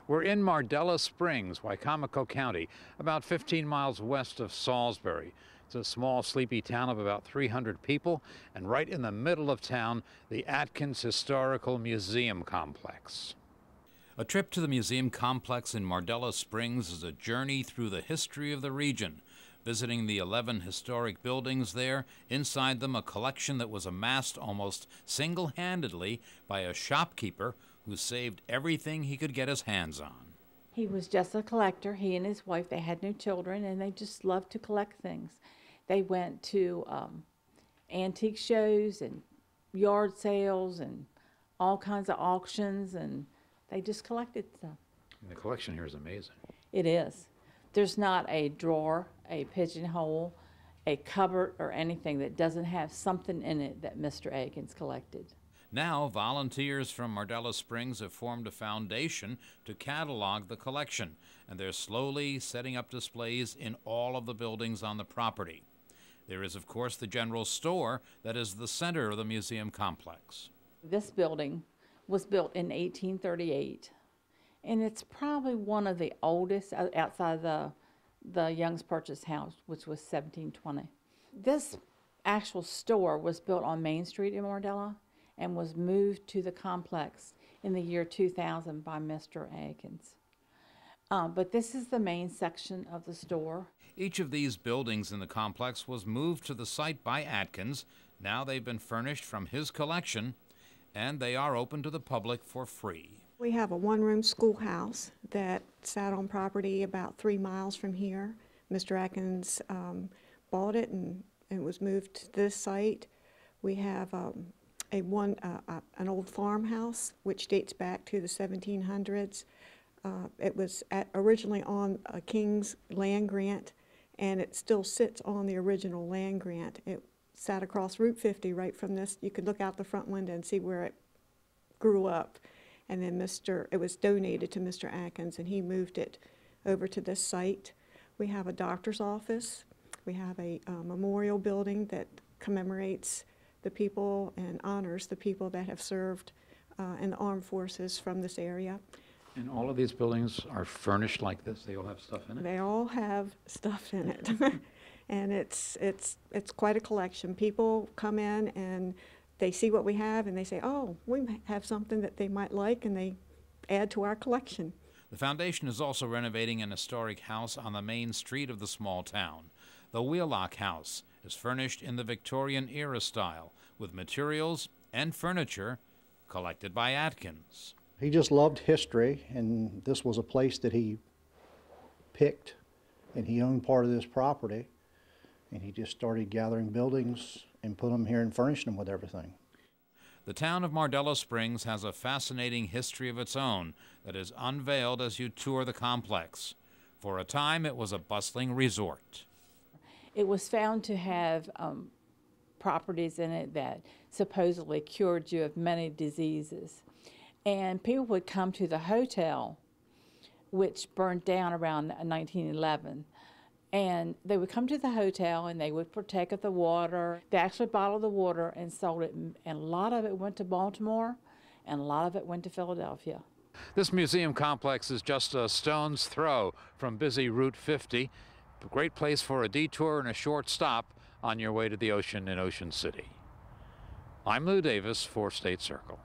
We're in Mardella Springs, Wicomico County, about 15 miles west of Salisbury. It's a small, sleepy town of about 300 people, and right in the middle of town, the Atkins Historical Museum Complex. A trip to the museum complex in Mardella Springs is a journey through the history of the region, visiting the 11 historic buildings there, inside them a collection that was amassed almost single-handedly by a shopkeeper who saved everything he could get his hands on. He was just a collector. He and his wife, they had no children, and they just loved to collect things. They went to antique shows and yard sales and all kinds of auctions, and they just collected stuff. And the collection here is amazing. It is. There's not a drawer, a pigeonhole, a cupboard, or anything that doesn't have something in it that Mr. Atkins collected. Now, volunteers from Mardella Springs have formed a foundation to catalog the collection, and they're slowly setting up displays in all of the buildings on the property. There is, of course, the general store that is the center of the museum complex. This building was built in 1838, and it's probably one of the oldest outside the Young's Purchase House, which was 1720. This actual store was built on Main Street in Mardella and was moved to the complex in the year 2000 by Mr. Atkins. But this is the main section of the store. Each of these buildings in the complex was moved to the site by Atkins. Now they've been furnished from his collection, and they are open to the public for free. We have a one-room schoolhouse that sat on property about 3 miles from here. Mr. Atkins bought it, and it was moved to this site. We have an old farmhouse which dates back to the 1700s. It was originally on a king's land grant, and it still sits on the original land grant. It sat across Route 50 right from this. You could look out the front window and see where it grew up. And then it was donated to Mr. Atkins, and he moved it over to this site. We have a doctor's office. We have a memorial building that commemorates the people and honors the people that have served in the armed forces from this area. And all of these buildings are furnished like this? They all have stuff in it? They all have stuff in it. And it's quite a collection. People come in and they see what we have and they say, oh, we have something that they might like, and they add to our collection. The foundation is also renovating an historic house on the main street of the small town. The Wheelock House is furnished in the Victorian era style with materials and furniture collected by Atkins. He just loved history, and this was a place that he picked, and he owned part of this property, and he just started gathering buildings and put them here and furnishing them with everything. The town of Mardella Springs has a fascinating history of its own that is unveiled as you tour the complex. For a time, it was a bustling resort. It was found to have properties in it that supposedly cured you of many diseases. And people would come to the hotel, which burned down around 1911. And they would come to the hotel and they would partake of the water. They actually bottled the water and sold it, and a lot of it went to Baltimore and a lot of it went to Philadelphia. This museum complex is just a stone's throw from busy Route 50. A great place for a detour and a short stop on your way to the ocean in Ocean City. I'm Lou Davis for State Circle.